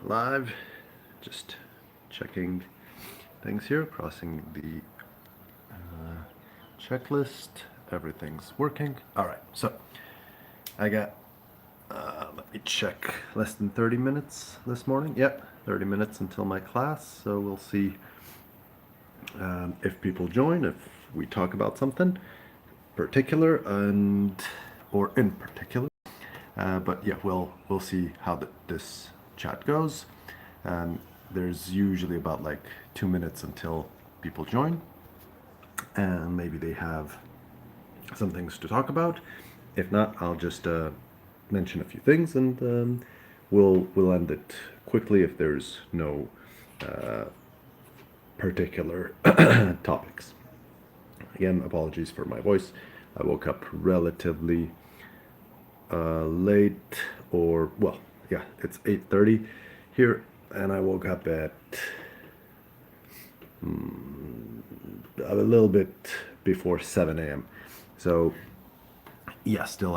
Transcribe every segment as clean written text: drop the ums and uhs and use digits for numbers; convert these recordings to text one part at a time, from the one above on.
live. Just checking things here, crossing the checklist. Everything's working. All right, so I got, let me check, less than 30 minutes this morning. Yep, 30 minutes until my class. So we'll see if people join, if we talk about something particular or in particular. But yeah, we'll see how this chat goes. There's usually about like 2 minutes until people join, and maybe they have some things to talk about. If not, I'll just mention a few things, and we'll end it quickly if there's no particular topics. Again, apologies for my voice. I woke up relatively late, or well, yeah, it's 8:30 here, and I woke up at a little bit before 7 a.m. So yeah, still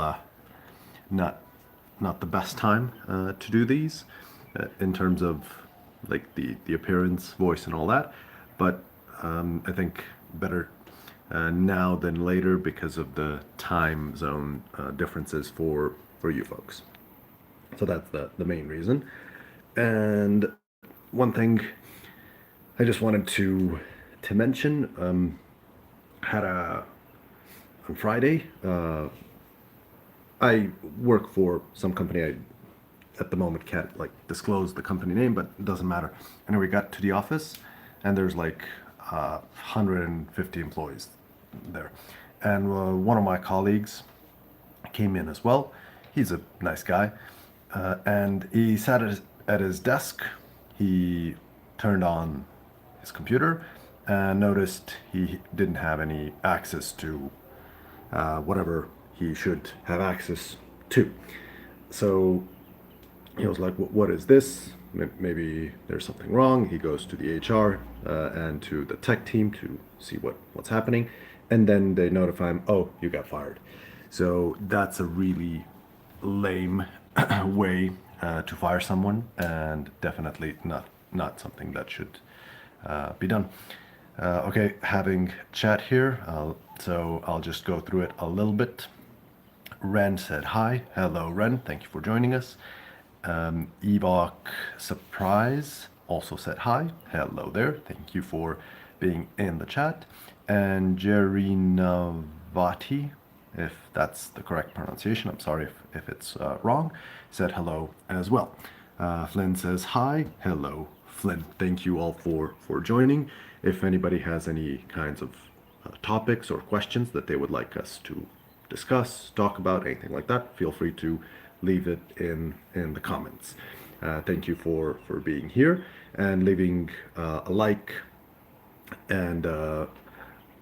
not the best time to do these in terms of like the appearance, voice, and all that. But I think better now than later because of the time zone differences for you folks. So that's the main reason. And one thing I just wanted to mention, had a on Friday. I work for some company. I at the moment can't like disclose the company name, but it doesn't matter. And we got to the office, and there's like 150 employees there, and one of my colleagues came in as well. He's a nice guy, and he sat at his desk. He turned on his computer and noticed he didn't have any access to whatever he should have access to. So he was like, "What is this? Maybe there's something wrong." He goes to the HR and to the tech team to see what's happening, and then they notify him, "Oh, you got fired." So that's a really lame way to fire someone, and definitely not something that should be done. Okay, having chat here, so I'll just go through it a little bit. Ren said hi. Hello, Ren. Thank you for joining us. Evok Surprise also said hi. Hello there. Thank you for being in the chat. And Jerry Navati, if that's the correct pronunciation, I'm sorry if it's wrong, said hello as well. Flynn says hi. Hello, Flynn. Thank you all for joining. If anybody has any kinds of topics or questions that they would like us to discuss, talk about, anything like that, feel free to leave it in the comments. Thank you for being here and leaving a like, and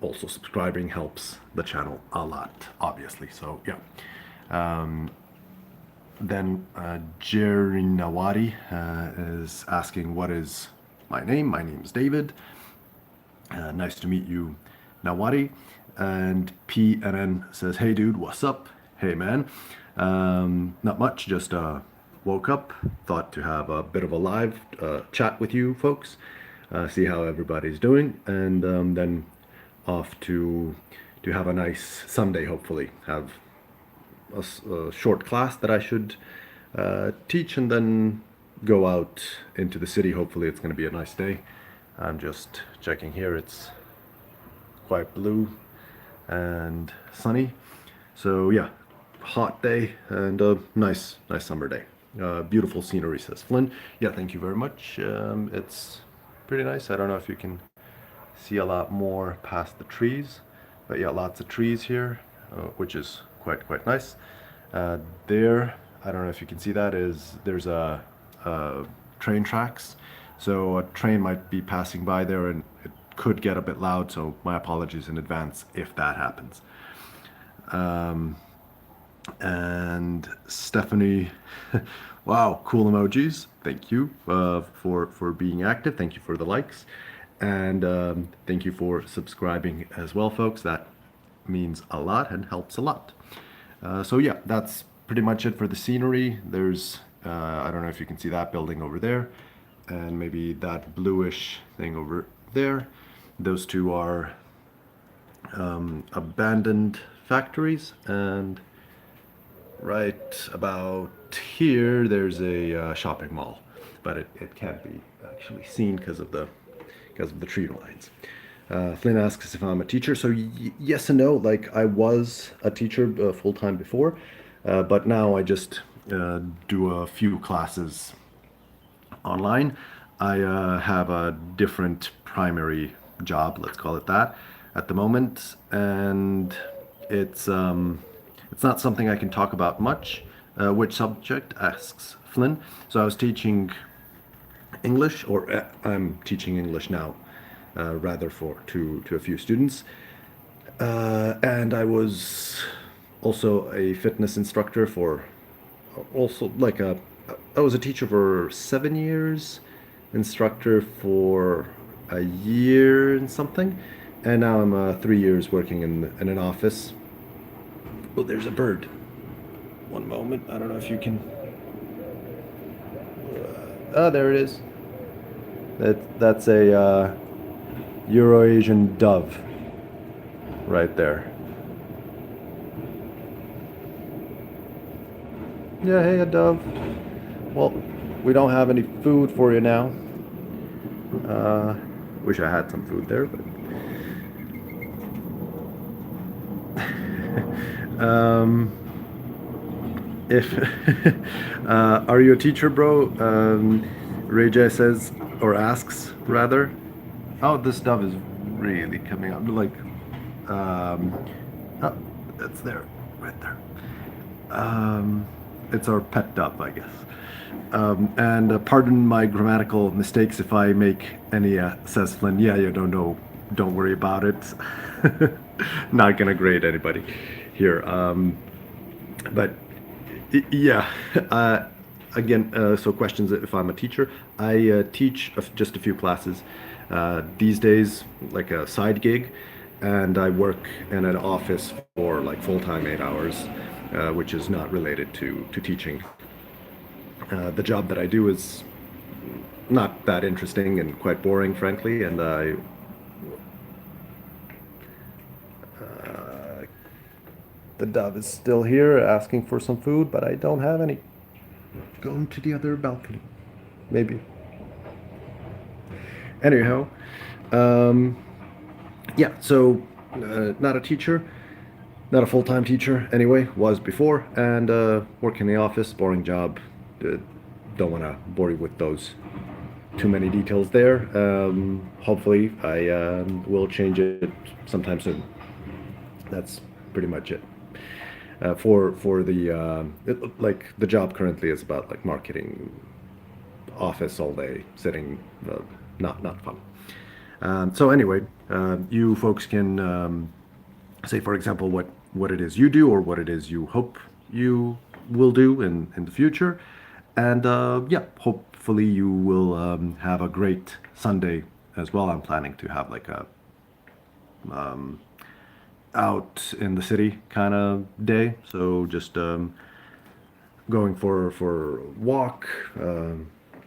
also subscribing helps the channel a lot, obviously. So yeah. Then Jerry Nawadi is asking, what is my name? My name is David. Nice to meet you, Nawadi. And PNN says, hey dude, what's up? Hey man. Not much, just woke up, thought to have a bit of a live chat with you folks, see how everybody's doing, and then off to have a nice Sunday, hopefully. Have a short class that I should teach, and then go out into the city. Hopefully it's going to be a nice day. I'm just checking here, it's quite blue and sunny. So yeah, hot day and a nice summer day. Beautiful scenery, says Flynn. Yeah, thank you very much. It's pretty nice. I don't know if you can see a lot more past the trees, but yeah, lots of trees here, which is quite nice. There, I don't know if you can see that, there's a train tracks. So a train might be passing by there, and it could get a bit loud, so my apologies in advance if that happens. And Stephanie, wow, cool emojis. Thank you for being active. Thank you for the likes, and thank you for subscribing as well, folks. That means a lot and helps a lot. So yeah, that's pretty much it for the scenery. There's I don't know if you can see that building over there, and maybe that bluish thing over there. Those two are abandoned factories, and right about here there's a shopping mall, but it can't be actually seen because of the tree lines. Flynn asks if I'm a teacher. So yes and no. Like I was a teacher full time before, but now I just do a few classes online. I have a different primary job, let's call it that, at the moment, and it's not something I can talk about much. Which subject? Asks Flynn. So I was teaching English, or I'm teaching English now, rather for to a few students, and I was also a fitness instructor for also like a I was a teacher for 7 years, instructor for a year and something, and now I'm 3 years working in an office. Oh, there's a bird. One moment. I don't know if you can. Oh, there it is. That's a Eurasian dove right there. Yeah, hey, a dove. Well, we don't have any food for you now. Uh, Wish I had some food there, but um, if are you a teacher, bro? Ray says or asks rather. Oh, this dove is really coming up. Like, um, oh, it's there, right there. Um, it's our pet dove, I guess. And pardon my grammatical mistakes if I make any, says Flynn. Yeah, you don't know. Don't worry about it. Not gonna grade anybody here. But yeah, again, so questions if I'm a teacher. I teach just a few classes these days, like a side gig, and I work in an office for like full time 8 hours, which is not related to teaching. The job that I do is not that interesting and quite boring, frankly, and the dove is still here asking for some food, but I don't have any. Going to the other balcony, maybe. Anyhow, um, yeah, so not a teacher, not a full time teacher anyway, was before, and work in the office, boring job. Uh, don't want to bore you with those too many details there. Hopefully, I will change it sometime soon. That's pretty much it. For the like the job currently is about like marketing, office all day, sitting, not fun. So anyway, you folks can say, for example, what it is you do or what it is you hope you will do in the future, and yeah, hopefully you will have a great Sunday as well. I'm planning to have like a out in the city kind of day, so just going for a walk,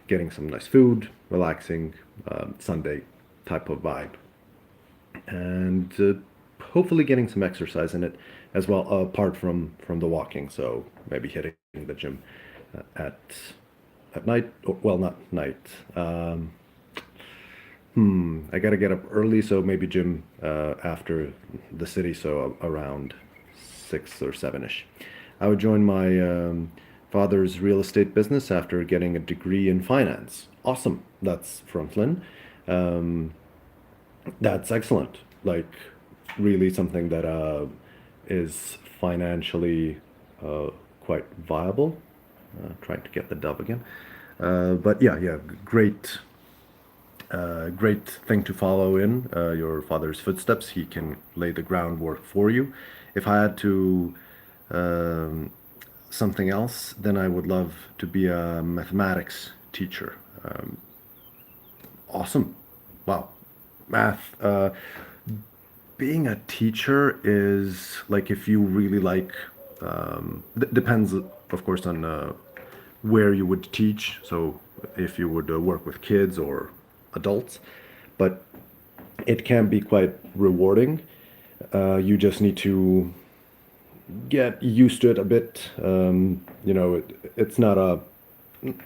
getting some nice food, relaxing, Sunday type of vibe, and hopefully getting some exercise in it as well, apart from the walking. So maybe hitting the gym at night, or, well, not night. I gotta get up early, so maybe gym after the city, so around 6 or 7ish. I would join my father's real estate business after getting a degree in finance. Awesome. That's from Flynn. Um, that's excellent. Like, really something that is financially quite viable. Trying to get the dove again. But yeah, yeah, great thing to follow in your father's footsteps. He can lay the groundwork for you. If I had to um, something else, then I would love to be a mathematics teacher. Awesome. Wow. Math. Being a teacher is like if you really like, depends, of course, on where you would teach. So if you would work with kids or adults, but it can be quite rewarding. You just need to get used to it a bit. It's not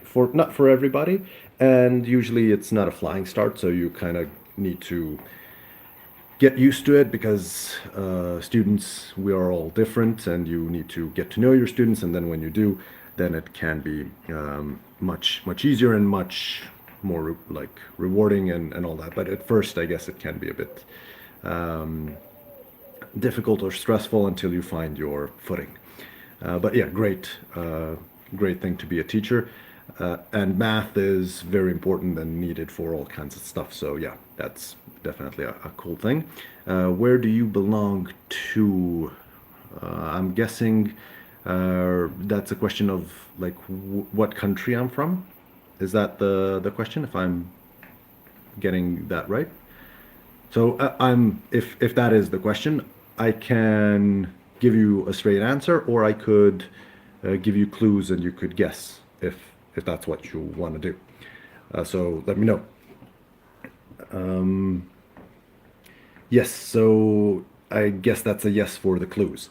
for everybody, and usually it's not a flying start. So you kind of need to get used to it because students, we are all different, and you need to get to know your students. And then when you do, then it can be much easier and much more like rewarding and all that. But at first, I guess it can be a bit difficult or stressful until you find your footing. But yeah, great thing to be a teacher. And math is very important and needed for all kinds of stuff. So yeah, that's definitely a cool thing. Where do you belong to? I'm guessing that's a question of like what country I'm from. Is that the question? If I'm getting that right? So I'm if that is the question, I can give you a straight answer, or I could give you clues and you could guess if that's what you want to do. So let me know. Yes, so I guess that's a yes for the clues.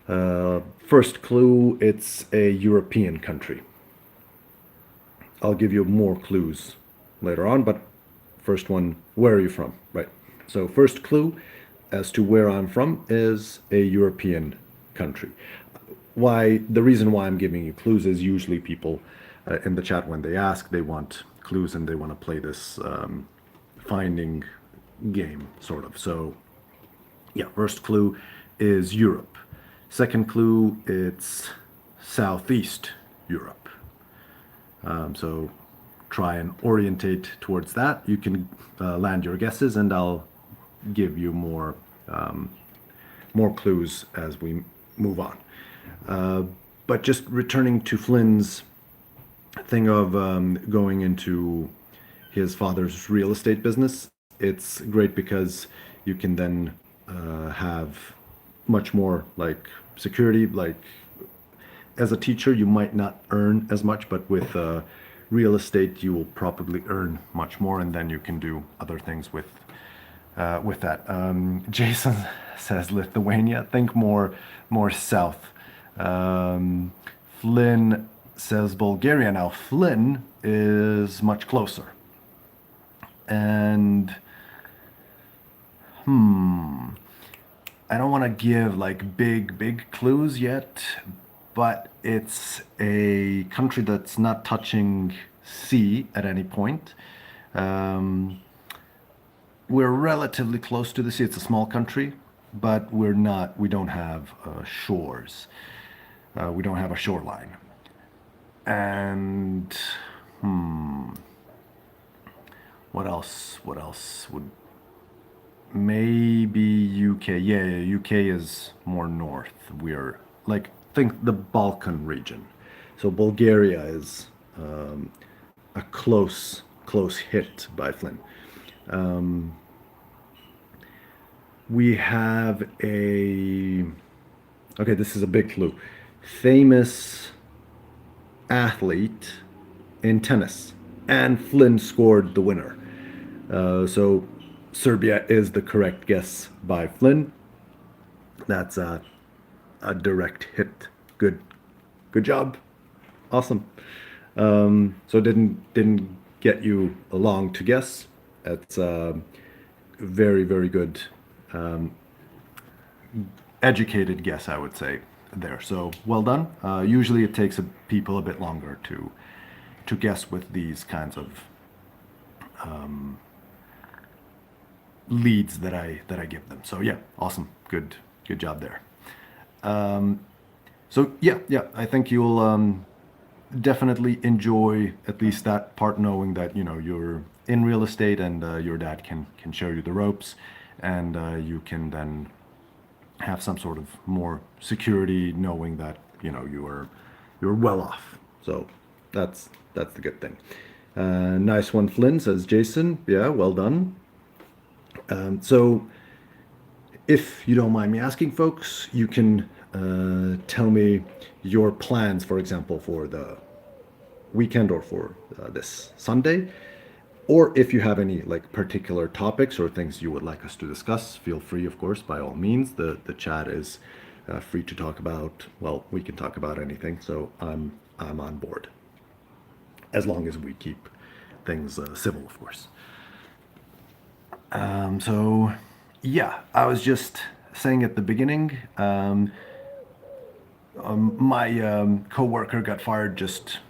First clue, it's a European country. I'll give you more clues later on, but first one, where are you from? Right. So first clue as to where I'm from is a European country. Why the reason why I'm giving you clues is usually people in the chat when they ask, they want clues and they want to play this finding game, sort of. So yeah, first clue is Europe. Second clue, it's Southeast Europe. So try and orientate towards that. You can land your guesses, and I'll give you more clues as we move on. But just returning to Flynn's thing of going into his father's real estate business, it's great because you can then have much more like security. Like as a teacher, you might not earn as much, but with real estate, you will probably earn much more, and then you can do other things with that. Jason says Lithuania. Think more south. Flynn says Bulgaria. Now Flynn is much closer, and I don't want to give like big clues yet, but it's a country that's not touching sea at any point. Um, we're relatively close to the sea. It's a small country, but we're not. We don't have shores. We don't have a shoreline. And what else? What else would maybe UK? Yeah, UK is more north. We're like think the Balkan region. So Bulgaria is a close hit by Flynn. We have a okay. This is a big clue. Famous athlete in tennis, and Flynn scored the winner. So Serbia is the correct guess by Flynn. That's a direct hit. Good job. Awesome. So didn't get you long to guess. It's very good, educated guess, I would say there. So well done. Usually it takes people a bit longer to guess with these kinds of leads that I give them. So yeah, awesome. Good job there. So yeah, I think you'll definitely enjoy at least that part, knowing that you're in real estate and your dad can show you the ropes, and you can then have some sort of more security, knowing that you're well off. So that's the good thing. Nice one, Flynn, says Jason. Yeah, well done. So if you don't mind me asking, folks, you can tell me your plans, for example, for the weekend or for this Sunday. Or if you have any like particular topics or things you would like us to discuss, feel free, of course, by all means. The chat is free to talk about. Well, we can talk about anything, so I'm on board as long as we keep things civil, of course. So yeah, I was just saying at the beginning, my coworker got fired just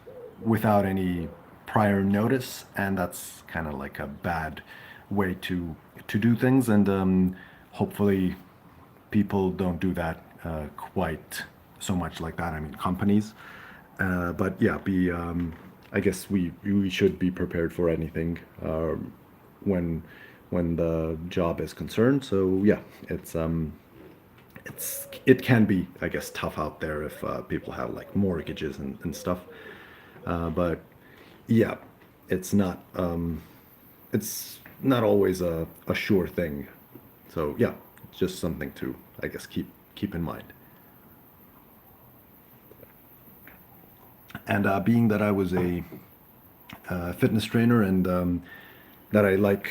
without any prior notice, and that's kind of like a bad way to do things. And hopefully, people don't do that quite so much like that. I mean, companies. But yeah, be I guess we should be prepared for anything when when the job is concerned. So yeah, it can be, I guess, tough out there if people have like mortgages and stuff. But yeah, it's not it's not always a sure thing. So yeah, just something to, I guess, keep in mind. And being that I was a fitness trainer and that I like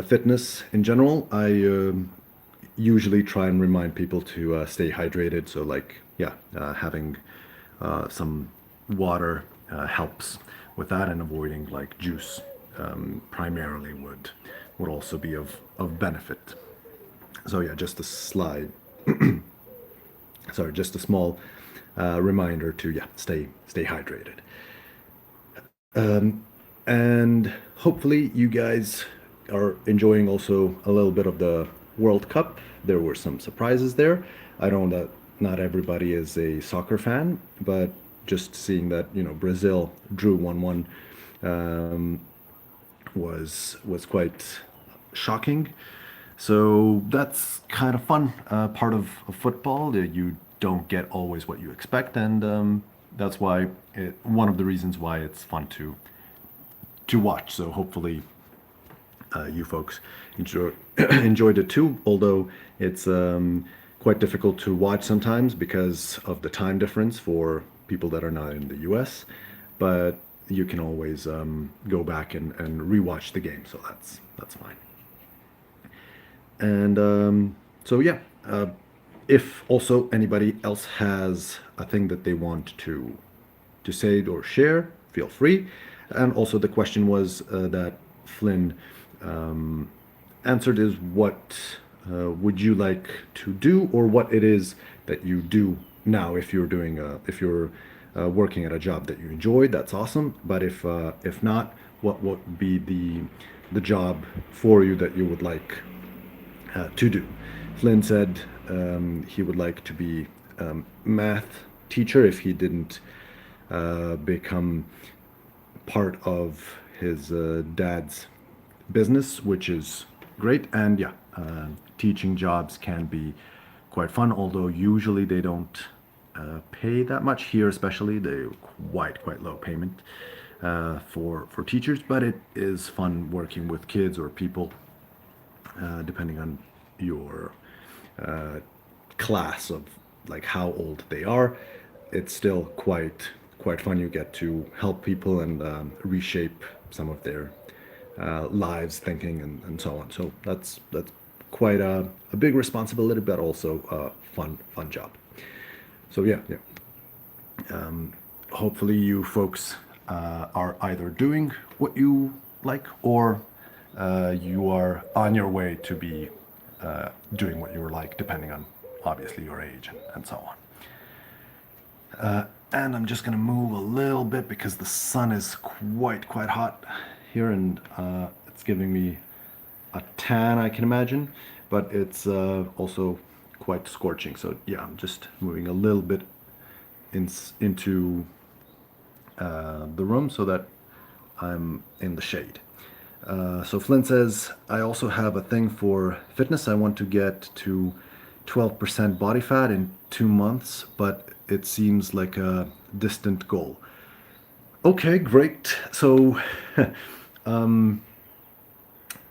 fitness in general, I usually try and remind people to stay hydrated. So, like, yeah, having some water helps with that, and avoiding like juice primarily would also be of benefit. So yeah, just a slide. Sorry, just a small reminder to yeah stay hydrated. And hopefully you guys are enjoying also a little bit of the World Cup. There were some surprises there. I know that not everybody is a soccer fan, but just seeing that Brazil drew 1-1 was quite shocking. So that's kind of fun. Part of football that you don't get always what you expect, and that's why one of the reasons why it's fun to watch. So hopefully you folks enjoyed it too. Although it's quite difficult to watch sometimes because of the time difference for people that are not in the U.S. But you can always go back and rewatch the game, so that's fine. And so yeah, if also anybody else has a thing that they want to say or share, feel free. And also the question was that Flynn answered is what would you like to do, or what it is that you do now if you're doing if you're working at a job that you enjoy. That's awesome. But if not, what would be the job for you that you would like to do? Flynn said he would like to be math teacher if he didn't become part of his dad's business, which is great. And yeah, teaching jobs can be quite fun, although usually they don't pay that much here, especially they're quite low payment for teachers. But it is fun working with kids or people, depending on your class of like how old they are. It's still quite fun. You get to help people and reshape some of their lives, thinking, and so on. So that's quite a big responsibility, but also a fun job. So yeah. Hopefully you folks are either doing what you like, or you are on your way to be doing what you were like, depending on obviously your age and so on. And I'm just gonna move a little bit because the sun is quite hot here, and it's giving me a tan, I can imagine, but it's also quite scorching. So yeah, I'm just moving a little bit into the room so that I'm in the shade. So Flynn says, I also have a thing for fitness. I want to get to 12% body fat in 2 months, but it seems like a distant goal. Okay, great. So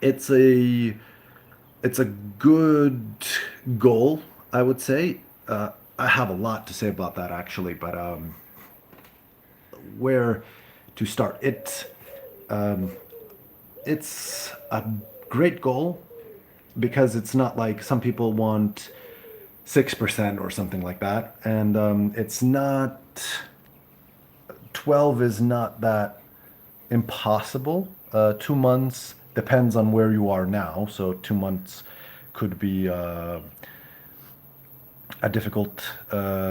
it's a good goal, I would say. I have a lot to say about that actually, but where to start. It's a great goal because it's not like some people want 6% or something like that, and it's not 12 is not that impossible. 2 months depends on where you are now, so 2 months could be a difficult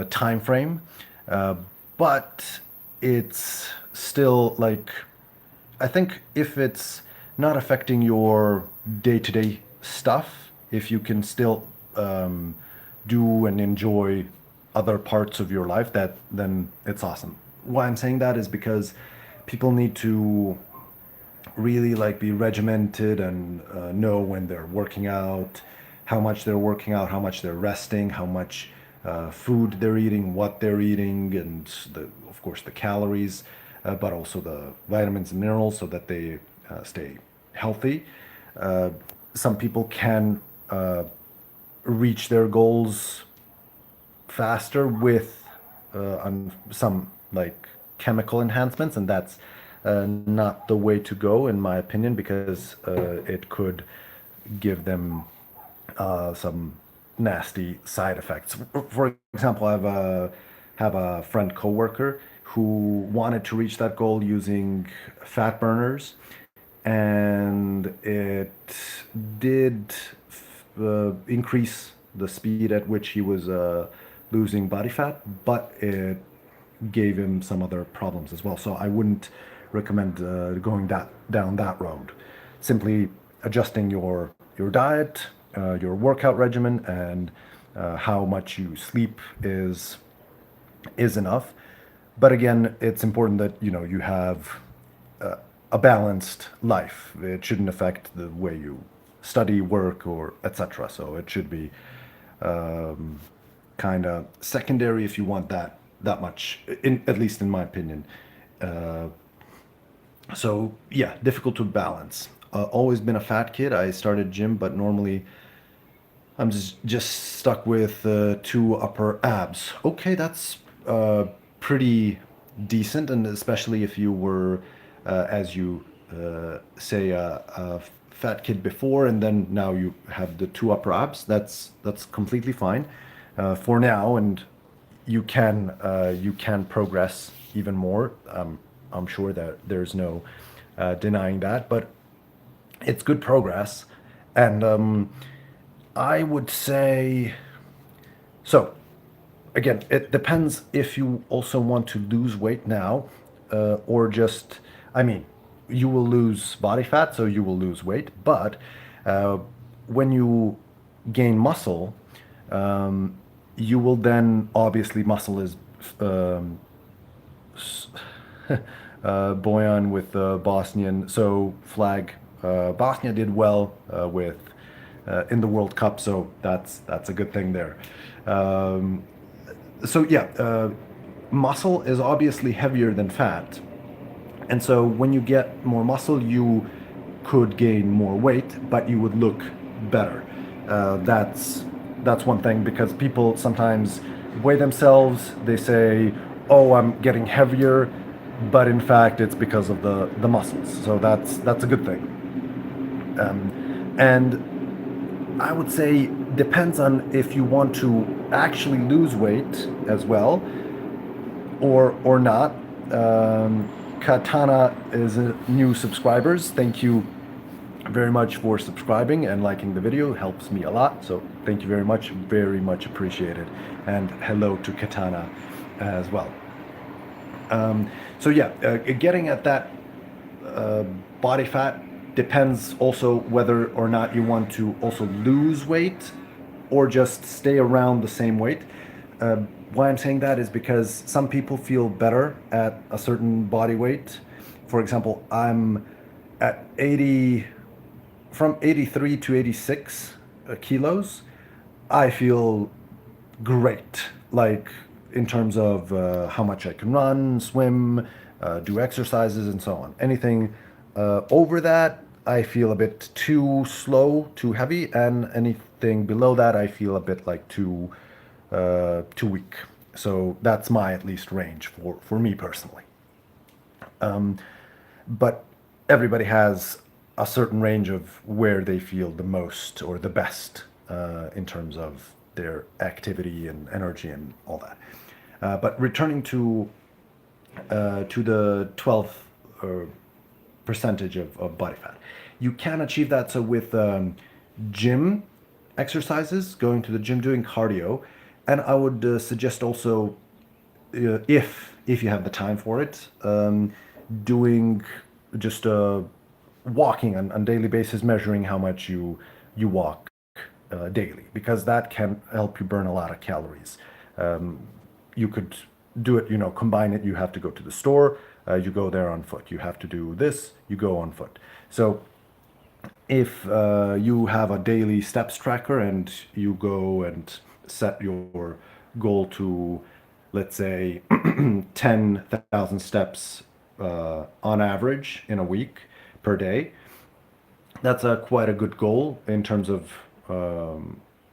time frame, uh, but it's still like I think if it's not affecting your day-to-day stuff, if you can still do and enjoy other parts of your life, that then it's awesome. Why I'm saying that is because people need to really like be regimented and know when they're working out, how much they're working out, how much they're resting, how much food they're eating, what they're eating, and of course the calories, but also the vitamins and minerals so that they stay healthy. Uh, some people can reach their goals faster with some like chemical enhancements, and that's not the way to go, in my opinion, because it could give them some nasty side effects. For example, I have a friend coworker who wanted to reach that goal using fat burners, and it did increase the speed at which he was losing body fat, but it gave him some other problems as well. So I wouldn't recommend going down that road. Simply adjusting your diet, your workout regimen, and how much you sleep is enough. But again, it's important that you have a balanced life. It shouldn't affect the way you study, work, or etc. So it should be kind of secondary if you want that much, at least in my opinion. Uh, so yeah, difficult to balance. Always been a fat kid. I started gym, but normally I'm just stuck with two upper abs. Okay, that's pretty decent, and especially if you were, as you say, a fat kid before, and then now you have the two upper abs. That's completely fine for now, and you can progress even more. I'm sure that there's no denying that, but it's good progress, and I would say so. Again, it depends if you also want to lose weight now, or just, I mean, you will lose body fat, so you will lose weight, but uh, when you gain muscle, you will then obviously muscle is um, Boyan with Bosnian. So flag Bosnia did well with in the World Cup, so that's a good thing there. Um, so yeah, muscle is obviously heavier than fat, and so when you get more muscle, you could gain more weight, but you would look better. That's one thing because people sometimes weigh themselves. They say, "Oh, I'm getting heavier," but in fact, it's because of the muscles. So that's a good thing. And I would say depends on if you want to actually lose weight as well or not. Katana is a new subscribers. Thank you very much for subscribing and liking the video. It helps me a lot. So thank you very much appreciated. And hello to Katana as well. So yeah, getting at that uh, body fat depends also whether or not you want to also lose weight or just stay around the same weight. Uh, why I'm saying that is because some people feel better at a certain body weight. For example, I'm at 80, from 83 to 86 kilos. I feel great, like in terms of how much I can run, swim, do exercises, and so on. Anything over that, I feel a bit too slow, too heavy, and anything below that, I feel a bit like too weak. So that's my at least range for me personally. But everybody has a certain range of where they feel the most or the best in terms of their activity and energy and all that. But returning to the 12 percentage of body fat, you can achieve that. So with gym exercises, going to the gym, doing cardio, and I would suggest also if you have the time for it, doing just walking on daily basis, measuring how much you walk daily, because that can help you burn a lot of calories. You could do it, combine it. You have to go to the store, you go there on foot. You have to do this, you go on foot. So if you have a daily steps tracker and you go and set your goal to, let's say, 10,000 steps on average in a week per day, that's quite a good goal in terms of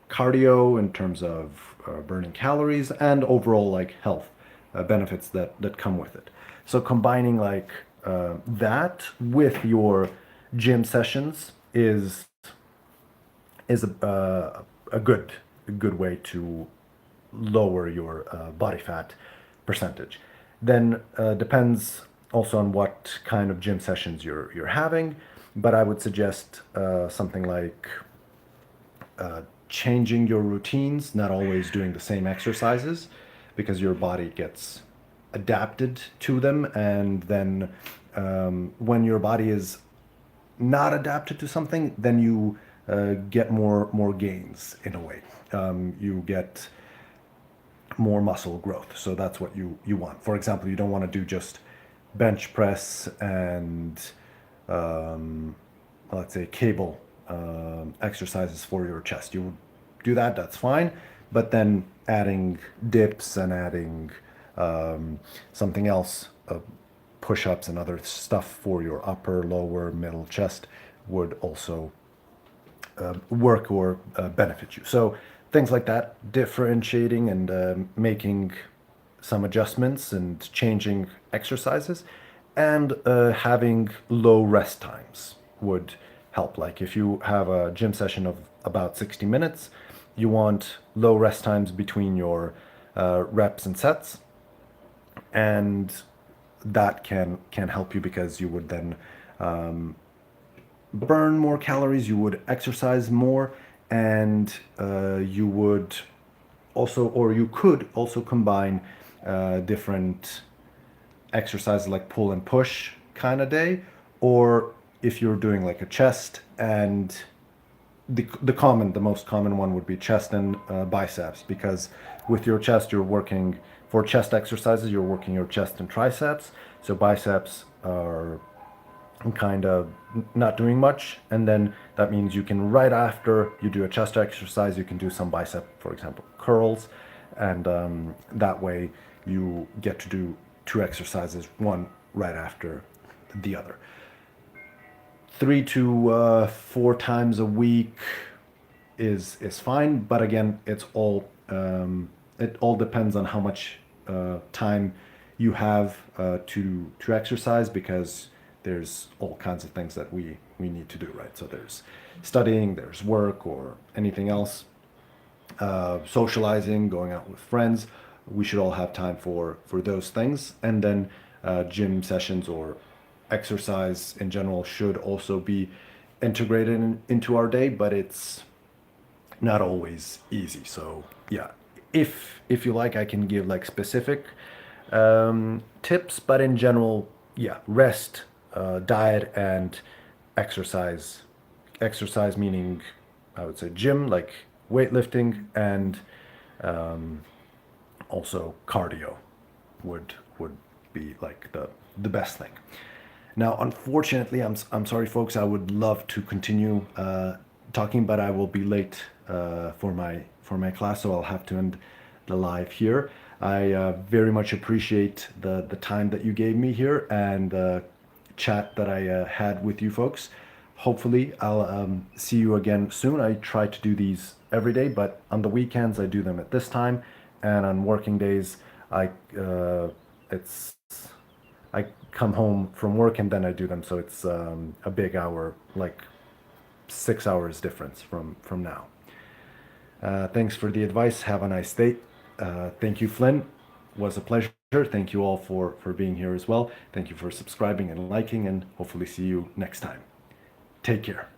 cardio, in terms of burning calories, and overall like health benefits that come with it. So combining like that with your gym sessions is a good way to lower your body fat percentage. Then depends also on what kind of gym sessions you're having, but I would suggest something like changing your routines, not always doing the same exercises, because your body gets adapted to them, and then when your body is not adapted to something, then you get more gains in a way. You get more muscle growth. So that's what you want. For example, you don't want to do just bench press and let's say cable exercises for your chest. You would do that, that's fine. But then adding dips and adding something else, push-ups and other stuff for your upper, lower, middle chest would also work or benefit you. So things like that, differentiating and making some adjustments and changing exercises, and having low rest times would help. Like if you have a gym session of about 60 minutes, you want low rest times between your reps and sets, and that can help you because you would then burn more calories, you would exercise more, and you would also, or you could also combine different exercises like pull and push kind of day, or if you're doing like a chest and the most common one would be chest and biceps, because with your chest you're working for chest exercises, you're working your chest and triceps. So biceps are kind of not doing much, and then that means you can, right after you do a chest exercise, you can do some bicep, for example curls, and that way you get to do two exercises, one right after the other. 3 to 4 times a week is fine, but again, it all depends on how much time you have to exercise, because there's all kinds of things that we need to do, right? So there's studying, there's work, or anything else, socializing, going out with friends. We should all have time for those things, and then gym sessions or exercise in general should also be integrated into our day, but it's not always easy. So yeah, if you like, I can give like specific tips, but in general, yeah, rest, diet, and exercise. Exercise meaning, I would say gym, like weightlifting, and also cardio would be like the best thing. Now, unfortunately, I'm sorry, folks. I would love to continue talking, but I will be late for my class, so I'll have to end the live here. I very much appreciate the time that you gave me here, and chat that I had with you folks. Hopefully, I'll see you again soon. I try to do these every day, but on the weekends I do them at this time, and on working days, it's I come home from work and then I do them. So it's a big hour, like 6 hours difference from now. Thanks for the advice. Have a nice day. Thank you, Flynn. Was a pleasure. Thank you all for being here as well. Thank you for subscribing and liking, and hopefully see you next time. Take care.